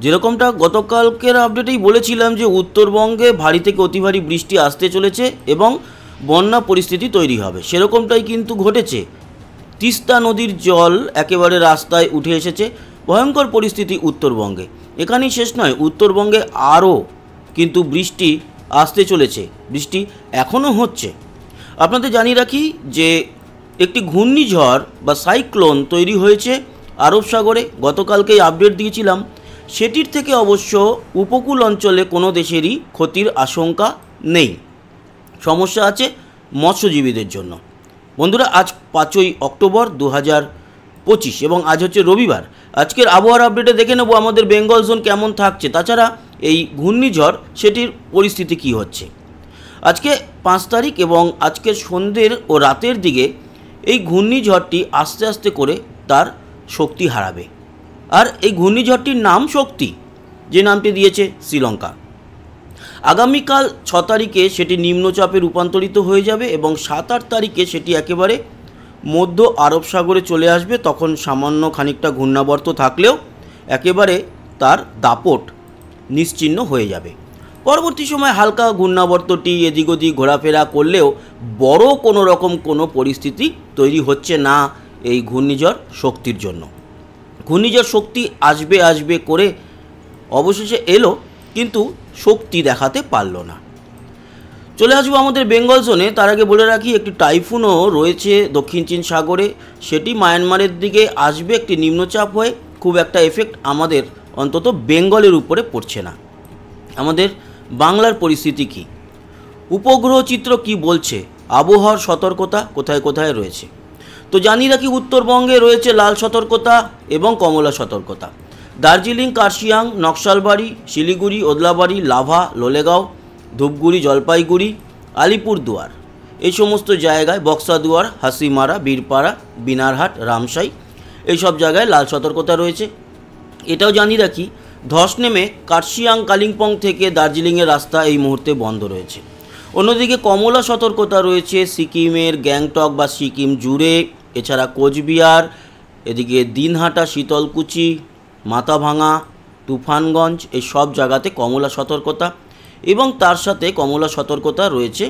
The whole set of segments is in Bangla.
যেরকমটা গতকালকের আপডেটেই বলেছিলাম যে উত্তরবঙ্গে ভারী থেকে অতি ভারী বৃষ্টি আসতে চলেছে এবং বন্যা পরিস্থিতি তৈরি হবে, সেরকমটাই কিন্তু ঘটেছে। তিস্তা নদীর জল একেবারে রাস্তায় উঠে এসেছে, ভয়ঙ্কর পরিস্থিতি উত্তরবঙ্গে। এখানেই শেষ নয়, উত্তরবঙ্গে আরও কিন্তু বৃষ্টি আসতে চলেছে, বৃষ্টি এখনও হচ্ছে। আপনাদের জানিয়ে রাখি যে একটি ঘূর্ণিঝড় বা সাইক্লোন তৈরি হয়েছে আরব সাগরে, গতকালকেই আপডেট দিয়েছিলাম। সেটির থেকে অবশ্য উপকূল অঞ্চলে কোনো দেশেরই ক্ষতির আশঙ্কা নেই, সমস্যা আছে মৎস্যজীবীদের জন্য। বন্ধুরা, আজ 5ই অক্টোবর 2025 এবং আজ হচ্ছে রবিবার। আজকের আবহাওয়ার আপডেটে দেখে নেব আমাদের বেঙ্গল জোন কেমন থাকছে, তাছাড়া এই ঘূর্ণিঝড় সেটির পরিস্থিতি কী হচ্ছে। আজকে 5 তারিখ এবং আজকের সন্ধ্যের ও রাতের দিকে এই ঘূর্ণিঝড়টি আস্তে আস্তে করে তার শক্তি হারাবে। আর এই ঘূর্ণিঝড়টির নাম শক্তি, যে নামটি দিয়েছে শ্রীলঙ্কা। আগামীকাল 6 তারিখে সেটি নিম্নচাপে রূপান্তরিত হয়ে যাবে এবং 7-8 তারিখে সেটি একেবারে মধ্য আরব সাগরে চলে আসবে। তখন সামান্য খানিকটা ঘূর্ণাবর্ত থাকলেও একেবারে তার দাপট নিশ্চিহ্ন হয়ে যাবে। পরবর্তী সময় হালকা ঘূর্ণাবর্তটি এদিক ওদিক ঘোরাফেরা করলেও বড় কোনো রকম কোনো পরিস্থিতি তৈরি হচ্ছে না এই ঘূর্ণিঝড় শক্তির জন্য। ঘূর্ণিঝড় শক্তি আসবে আসবে করে অবশেষে এলো, কিন্তু শক্তি দেখাতে পারল না। চলে আসবো আমাদের বেঙ্গল জোনে। তার আগে বলে রাখি, একটি টাইফুনও রয়েছে দক্ষিণ চীন সাগরে, সেটি মায়ানমারের দিকে আসবে একটি নিম্নচাপ হয়ে। খুব একটা এফেক্ট আমাদের অন্তত বেঙ্গলের উপরে পড়ছে না। আমাদের বাংলার পরিস্থিতি কী, উপগ্রহ চিত্র কি বলছে, আবহাওয়ার সতর্কতা কোথায় কোথায় রয়েছে। তো জানিয়ে রাখি, উত্তরবঙ্গে রয়েছে লাল সতর্কতা এবং কমলা সতর্কতা। দার্জিলিং, কার্শিয়াং, নকশালবাড়ি, শিলিগুড়ি, ওদলাবাড়ি, লাভা, লোলেগাঁও, ধূপগুড়ি, জলপাইগুড়ি, আলিপুরদুয়ার, এই সমস্ত জায়গায়, বক্সাদুয়ার, হাসিমারা, বীরপাড়া, বিনারহাট, রামসাই, এই সব জায়গায় লাল সতর্কতা রয়েছে। এটাও জানিয়ে রাখি, ধস নেমে কার্শিয়াং, কালিম্পং থেকে দার্জিলিংয়ের রাস্তা এই মুহূর্তে বন্ধ রয়েছে। অন্যদিকে কমলা সতর্কতা রয়েছে সিকিমের গ্যাংটক বা সিকিম জুড়ে, এছাড়া কোচবিহার, এদিকে দিনহাটা, শীতলকুচি, মাথাভাঙা, তুফানগঞ্জ, এই সব জায়গাতে কমলা সতর্কতা। এবং তার সাথে কমলা সতর্কতা রয়েছে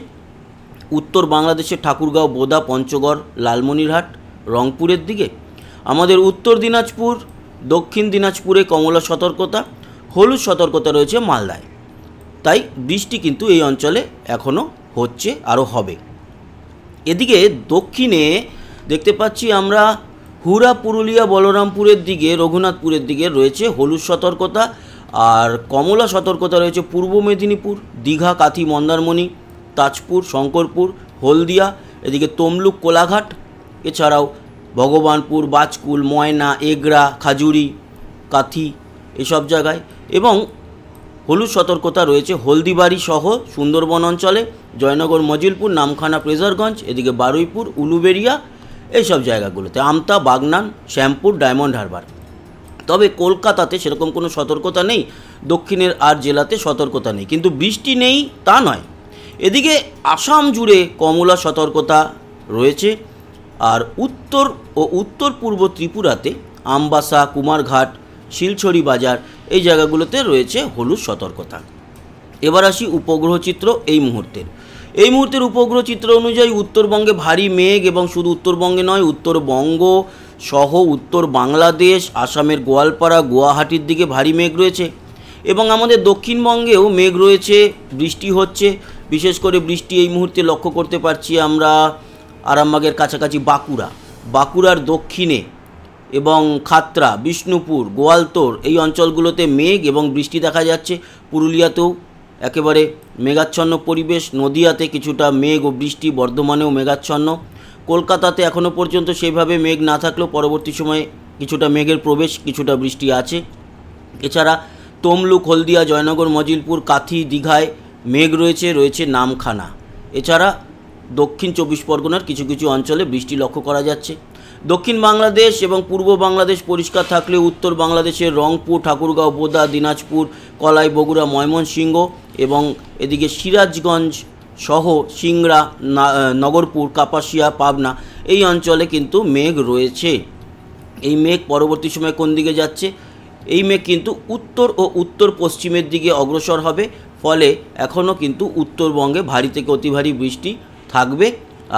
উত্তর বাংলাদেশের ঠাকুরগাঁও, বোদা, পঞ্চগড়, লালমনিরহাট, রংপুরের দিকে। আমাদের উত্তর দিনাজপুর, দক্ষিণ দিনাজপুরে কমলা সতর্কতা, হলুদ সতর্কতা রয়েছে মালদায়। তাই বৃষ্টি কিন্তু এই অঞ্চলে এখনও হচ্ছে, আরও হবে। এদিকে দক্ষিণে দেখতে পাচ্ছি আমরা হুরা, পুরুলিয়া, বলরামপুরের দিকে, রঘুনাথপুরের দিকে রয়েছে হলুদ সতর্কতা। আর কমলা সতর্কতা রয়েছে পূর্ব মেদিনীপুর, দীঘা, কাথি, মন্দারমণি, তাজপুর, শঙ্করপুর, হলদিয়া, এদিকে তমলুক, কোলাঘাট, এছাড়াও ভগবানপুর, বাজকুল, ময়না, এগরা, খাজুরি, কাথি, এসব জায়গায়। এবং হলুদ সতর্কতা রয়েছে হলদিবাড়ি সহ সুন্দরবন অঞ্চলে, জয়নগর, মজিলপুর, নামখানা, প্রেজারগঞ্জ, এদিকে বারুইপুর, উলুবেড়িয়া, এইসব জায়গাগুলোতে, আমতা, বাগনান, শ্যামপুর, ডায়মন্ড হারবার। তবে কলকাতাতে সেরকম কোনো সতর্কতা নেই, দক্ষিণের আর জেলাতে সতর্কতা নেই, কিন্তু বৃষ্টি নেই তা নয়। এদিকে আসাম জুড়ে কমলা সতর্কতা রয়েছে। আর উত্তর ও উত্তর পূর্ব ত্রিপুরাতে আমবাসা, কুমারঘাট, শিলছড়ি বাজার, এই জায়গাগুলোতে রয়েছে হলুদ সতর্কতা। এবার আসি উপগ্রহ চিত্র এই মুহূর্তের উপগ্রহ চিত্র অনুযায়ী উত্তরবঙ্গে ভারী মেঘ, এবং শুধু উত্তরবঙ্গে নয়, উত্তরবঙ্গ সহ উত্তর বাংলাদেশ, আসামের গোয়ালপাড়া, গুয়াহাটির দিকে ভারী মেঘ রয়েছে। এবং আমাদের দক্ষিণবঙ্গেও মেঘ রয়েছে, বৃষ্টি হচ্ছে। বিশেষ করে বৃষ্টি এই মুহূর্তে লক্ষ্য করতে পারছি আমরা আরামবাগের কাছাকাছি বাঁকুড়ার দক্ষিণে এবং খাতড়া, বিষ্ণুপুর, গোয়ালতোড়, এই অঞ্চলগুলোতে মেঘ এবং বৃষ্টি দেখা যাচ্ছে। পুরুলিয়াতেও একেবারে মেঘাচ্ছন্ন পরিবেশ, নদিয়াতে কিছুটা মেঘ ও বৃষ্টি, বর্ধমানেও মেঘাচ্ছন্ন। কলকাতাতে এখনও পর্যন্ত সেইভাবে মেঘ না থাকলেও পরবর্তী সময়ে কিছুটা মেঘের প্রবেশ, কিছুটা বৃষ্টি আছে। এছাড়া তমলুক, হলদিয়া, জয়নগর, মজিলপুর, কাথি, দীঘায় মেঘ রয়েছে নামখানা। এছাড়া দক্ষিণ 24 পরগনার কিছু কিছু অঞ্চলে বৃষ্টি লক্ষ্য করা যাচ্ছে। দক্ষিণ বাংলাদেশ এবং পূর্ব বাংলাদেশ পরিষ্কার থাকলে উত্তর বাংলাদেশের রংপুর, ঠাকুরগাঁও, বোদা, দিনাজপুর, কলাই, বগুড়া, ময়মনসিংহ এবং এদিকে সিরাজগঞ্জ সহ সিংড়া, নগরপুর, কাপাসিয়া, পাবনা, এই অঞ্চলে কিন্তু মেঘ রয়েছে। এই মেঘ পরবর্তী সময়ে কোন দিকে যাচ্ছে, এই মেঘ কিন্তু উত্তর ও উত্তর পশ্চিমের দিকে অগ্রসর হবে, ফলে এখনও কিন্তু উত্তরবঙ্গে ভারী থেকে অতি ভারী বৃষ্টি থাকবে।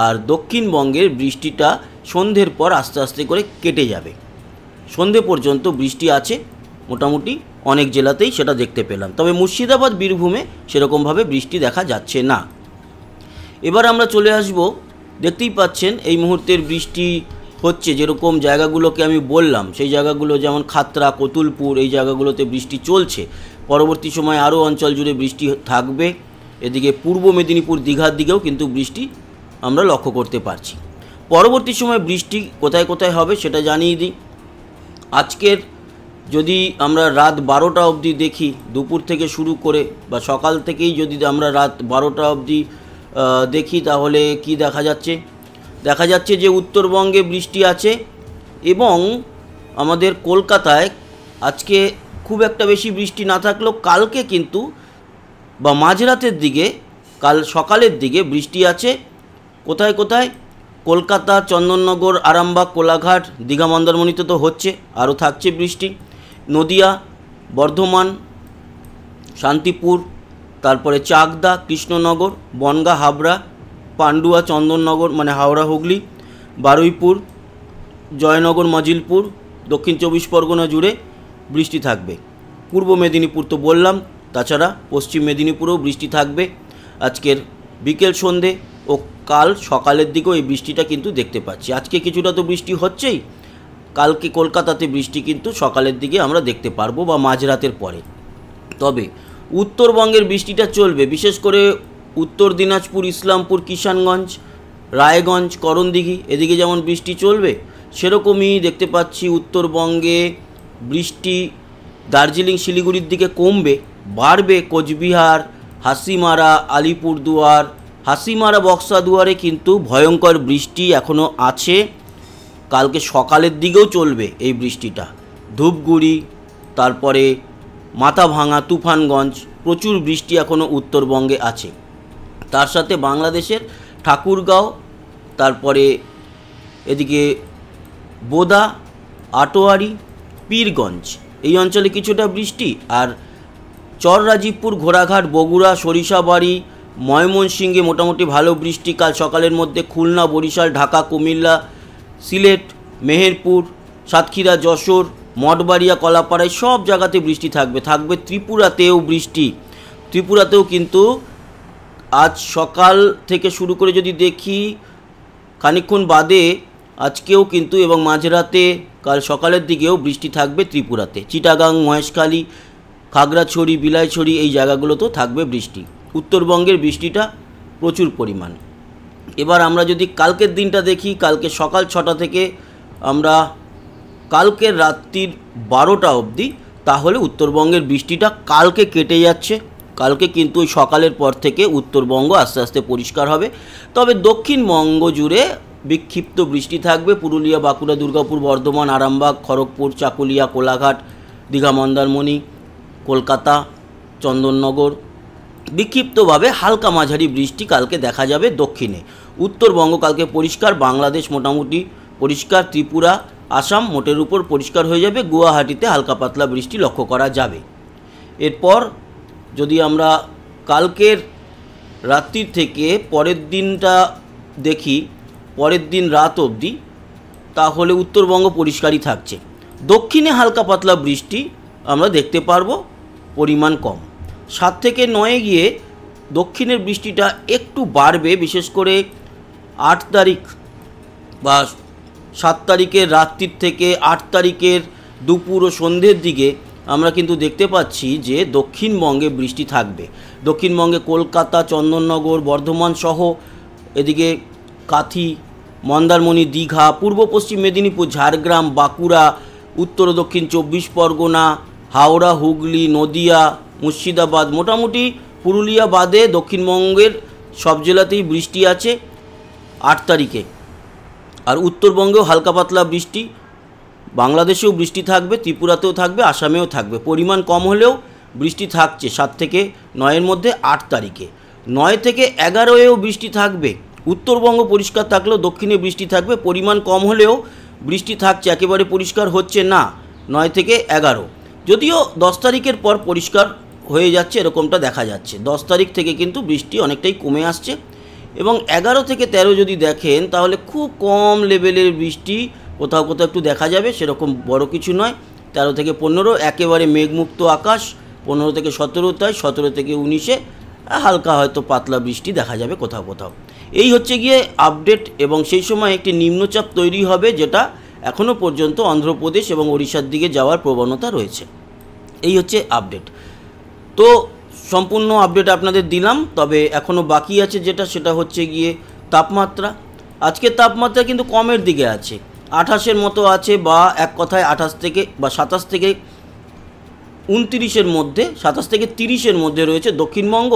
আর দক্ষিণবঙ্গের বৃষ্টিটা সন্ধ্যের পর আস্তে আস্তে করে কেটে যাবে। সন্ধে পর্যন্ত বৃষ্টি আছে মোটামুটি অনেক জেলাতেই, সেটা দেখতে পেলাম। তবে মুর্শিদাবাদ, বীরভূমে সেরকমভাবে বৃষ্টি দেখা যাচ্ছে না। এবার আমরা চলে আসব, দেখতেই পাচ্ছেন এই মুহূর্তের বৃষ্টি হচ্ছে যেরকম জায়গাগুলোকে আমি বললাম, সেই জায়গাগুলো যেমন খাতড়া, কতুলপুর, এই জায়গাগুলোতে বৃষ্টি চলছে। পরবর্তী সময় আরও অঞ্চল জুড়ে বৃষ্টি থাকবে। এদিকে পূর্ব মেদিনীপুর, দীঘার দিকেও কিন্তু বৃষ্টি আমরা লক্ষ্য করতে পারছি। পরবর্তী সময় বৃষ্টি কোথায় কোথায় হবে সেটা জানিয়ে দিই। আজকের যদি আমরা রাত 12টা অবধি দেখি, দুপুর থেকে শুরু করে বা সকাল থেকেই যদি আমরা রাত 12টা অবধি দেখি, তাহলে কি দেখা যাচ্ছে? দেখা যাচ্ছে যে উত্তরবঙ্গে বৃষ্টি আছে এবং আমাদের কলকাতায় আজকে খুব একটা বেশি বৃষ্টি না থাকলেও কালকে কিন্তু বা মাঝরাতের দিকে, কাল সকালের দিকে বৃষ্টি আছে। কোথায় কোথায়? কলকাতা, চন্দননগর, আরামবাগ, কোলাঘাট, দীঘা, মন্দারমণিতে তো হচ্ছে, আরও থাকছে বৃষ্টি। নদিয়া, বর্ধমান, শান্তিপুর, তারপরে চাকদা, কৃষ্ণনগর, বনগাঁ, হাবড়া, পান্ডুয়া, চন্দননগর মানে হাওড়া হুগলি, বারুইপুর, জয়নগর, মজিলপুর, দক্ষিণ 24 পরগনা জুড়ে বৃষ্টি থাকবে। পূর্ব মেদিনীপুর তো বললাম, তাছাড়া পশ্চিম মেদিনীপুরেও বৃষ্টি থাকবে আজকের বিকেল, সন্ধে ও কাল সকালের দিকেও এই বৃষ্টিটা কিন্তু দেখতে পাচ্ছি। আজকে কিছুটা তো বৃষ্টি হচ্ছেই, কালকে কলকাতাতে বৃষ্টি কিন্তু সকালের দিকে আমরা দেখতে পারবো বা মাঝরাতের পরে। তবে উত্তরবঙ্গের বৃষ্টিটা চলবে, বিশেষ করে উত্তর দিনাজপুর, ইসলামপুর, কিষানগঞ্জ, রায়গঞ্জ, করণদিঘি, এদিকে যেমন বৃষ্টি চলবে, সেরকমই দেখতে পাচ্ছি উত্তরবঙ্গে বৃষ্টি দার্জিলিং, শিলিগুড়ির দিকে কমবে, বাড়বে কোচবিহার, হাসিমারা, আলিপুরদুয়ার, হাসিমারা, বক্সাদুয়ারে কিন্তু ভয়ঙ্কর বৃষ্টি এখনও আছে। কালকে সকালের দিকেও চলবে এই বৃষ্টিটা। ধূপগুড়ি, তারপরে মাথাভাঙা, তুফানগঞ্জ, প্রচুর বৃষ্টি এখনও উত্তরবঙ্গে আছে। তার সাথে বাংলাদেশের ঠাকুরগাঁও, তারপরে এদিকে বোদা, আটোয়ারি, পীরগঞ্জ, এই অঞ্চলে কিছুটা বৃষ্টি। আর চররাজীবপুর, ঘোড়াঘাট, বগুড়া, সরিষাবাড়ি, ময়মনসিংহে মোটামুটি ভালো বৃষ্টি কাল সকালের মধ্যে। খুলনা, বরিশাল, ঢাকা, কুমিল্লা, সিলেট, মেহেরপুর, সাতক্ষীরা, যশোর, মঠবাড়িয়া, কলাপাড়ায় সব জায়গাতে বৃষ্টি থাকবে। থাকবে ত্রিপুরাতেও বৃষ্টি। ত্রিপুরাতেও কিন্তু আজ সকাল থেকে শুরু করে যদি দেখি, খানিকক্ষণ বাদে আজকেও কিন্তু এবং মাঝরাতে কাল সকালের দিকেও বৃষ্টি থাকবে ত্রিপুরাতে। চিটাগাং, মহেশখালী, খাগড়াছড়ি, বিলাইছড়ি, এই জায়গাগুলোতেও থাকবে বৃষ্টি। উত্তরবঙ্গের বৃষ্টিটা প্রচুর পরিমাণ। এবার আমরা যদি কালকের দিনটা দেখি, কালকে সকাল 6টা থেকে আমরা কালকের রাত্রির 12টা অবধি, তাহলে উত্তরবঙ্গের বৃষ্টিটা কালকে কেটে যাচ্ছে। কালকে কিন্তু ওই সকালের পর থেকে উত্তরবঙ্গ আস্তে আস্তে পরিষ্কার হবে। তবে দক্ষিণবঙ্গ জুড়ে বিক্ষিপ্ত বৃষ্টি থাকবে। পুরুলিয়া, বাঁকুড়া, দুর্গাপুর, বর্ধমান, আরামবাগ, খড়গপুর, চাকুলিয়া, কোলাঘাট, দীঘা, মন্দারমণি, কলকাতা, চন্দননগর, বিক্ষিপ্তভাবে হালকা মাঝারি বৃষ্টি কালকে দেখা যাবে দক্ষিণে। উত্তরবঙ্গ কালকে পরিষ্কার, বাংলাদেশ মোটামুটি পরিষ্কার, ত্রিপুরা, আসাম মোটের উপর পরিষ্কার হয়ে যাবে। গুয়াহাটিতে হালকা পাতলা বৃষ্টি লক্ষ্য করা যাবে। এরপর যদি আমরা কালকের রাত্রি থেকে পরের দিনটা দেখি, পরের দিন রাত অবধি, তাহলে উত্তরবঙ্গ পরিষ্কারই থাকছে। দক্ষিণে হালকা পাতলা বৃষ্টি আমরা দেখতে পারবো, পরিমাণ কম। 7 থেকে 9 গিয়ে দক্ষিণের বৃষ্টিটা একটু বাড়বে, বিশেষ করে 8 তারিখ বা 7 তারিখের রাত্রির থেকে 8 তারিখের দুপুর ও সন্ধ্যের দিকে আমরা কিন্তু দেখতে পাচ্ছি যে দক্ষিণবঙ্গে বৃষ্টি থাকবে। দক্ষিণবঙ্গে কলকাতা, চন্দননগর, বর্ধমান সহ এদিকে কাথি, মন্দারমণি, দীঘা, পূর্ব পশ্চিম মেদিনীপুর, ঝাড়গ্রাম, বাঁকুড়া, উত্তর ও দক্ষিণ 24 পরগনা, হাওড়া, হুগলি, নদিয়া, মুর্শিদাবাদ, মোটামুটি পুরুলিয়া বাদে দক্ষিণবঙ্গের সব জেলাতেই বৃষ্টি আছে 8 তারিখে। আর উত্তরবঙ্গেও হালকা পাতলা বৃষ্টি, বাংলাদেশেও বৃষ্টি থাকবে, ত্রিপুরাতেও থাকবে, আসামেও থাকবে। পরিমাণ কম হলেও বৃষ্টি থাকছে 7 থেকে 9-এর মধ্যে। 8 তারিখে 9 থেকে 11-এও বৃষ্টি থাকবে। উত্তরবঙ্গ পরিষ্কার থাকলেও দক্ষিণে বৃষ্টি থাকবে, পরিমাণ কম হলেও বৃষ্টি থাকছে, একেবারে পরিষ্কার হচ্ছে না। 9 থেকে 11 যদিও 10 তারিখের পর পরিষ্কার হয়ে যাচ্ছে এরকমটা দেখা যাচ্ছে। 10 তারিখ থেকে কিন্তু বৃষ্টি অনেকটাই কমে আসছে এবং 11 থেকে 13 যদি দেখেন তাহলে খুব কম লেভেলের বৃষ্টি কোথাও কোথাও একটু দেখা যাবে, সেরকম বড় কিছু নয়। 13 থেকে 15 একেবারে মেঘমুক্ত আকাশ, 15 থেকে 17 তাই, 17 থেকে 19-এ হালকা হয়তো পাতলা বৃষ্টি দেখা যাবে কোথাও কোথাও। এই হচ্ছে গিয়ে আপডেট, এবং সেই সময় একটি নিম্নচাপ তৈরি হবে যেটা এখনও পর্যন্ত অন্ধ্রপ্রদেশ এবং ওড়িশার দিকে যাওয়ার প্রবণতা রয়েছে। এই হচ্ছে আপডেট। তো সম্পূর্ণ আপডেট আপনাদের দিলাম, তবে এখনও বাকি আছে যেটা, সেটা হচ্ছে গিয়ে তাপমাত্রা। আজকের তাপমাত্রা কিন্তু কমের দিকে আছে, 28-এর মতো আছে, বা এক কথায় 28 থেকে বা 27 থেকে 29-এর মধ্যে, 27 থেকে 30-এর মধ্যে রয়েছে দক্ষিণবঙ্গ।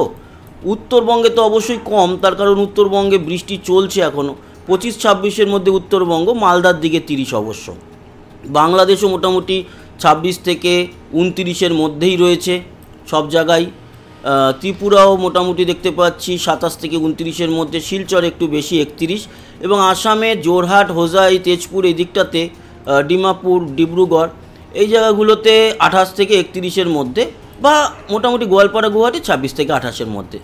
উত্তরবঙ্গে তো অবশ্যই কম, তার কারণ উত্তরবঙ্গে বৃষ্টি চলছে এখনও। 25-26-এর মধ্যে উত্তরবঙ্গ, মালদার দিকে 30 অবশ্য। বাংলাদেশও মোটামুটি 26 থেকে 29-এর মধ্যেই রয়েছে সব জায়গায়। ত্রিপুরাও মোটামুটি দেখতে পাচ্ছি 27 থেকে 29-এর মধ্যে, শিলচর একটু বেশি 31, এবং আসামে জোরহাট, হোজাই, তেজপুর এই দিকটাতে, ডিমাপুর, ডিব্রুগড় এই জায়গাগুলোতে 28 থেকে 31-এর মধ্যে, বা মোটামুটি গোয়ালপাড়া, গুয়াহাটি 26 থেকে 28-এর মধ্যে।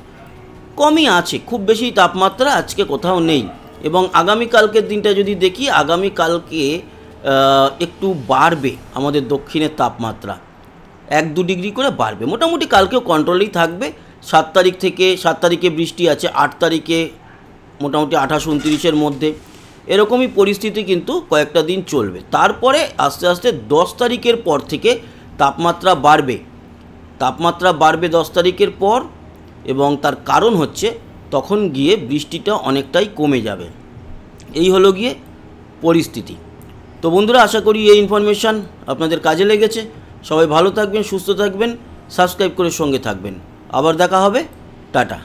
কমই আছে, খুব বেশি তাপমাত্রা আজকে কোথাও নেই। এবং আগামীকালকের দিনটা যদি দেখি, আগামীকালকে একটু বাড়বে আমাদের দক্ষিণের তাপমাত্রা, 1-2 ডিগ্রি করে বাড়বে। মোটামুটি কালকেও কন্ট্রোলেই থাকবে। 7 তারিখে বৃষ্টি আছে, 8 তারিখে মোটামুটি 28-29-এর মধ্যে, এরকমই পরিস্থিতি কিন্তু কয়েকটা দিন চলবে। তারপরে আস্তে আস্তে 10 তারিখের পর থেকে তাপমাত্রা বাড়বে 10 তারিখের পর, এবং তার কারণ হচ্ছে তখন গিয়ে বৃষ্টিটা অনেকটাই কমে যাবে। এই হলো গিয়ে পরিস্থিতি। তো বন্ধুরা, আশা করি এই ইনফরমেশান আপনাদের কাজে লেগেছে। সবাই ভালো থাকবেন, সুস্থ থাকবেন, সাবস্ক্রাইব করে সঙ্গে থাকবেন। আবার দেখা হবে, টাটা।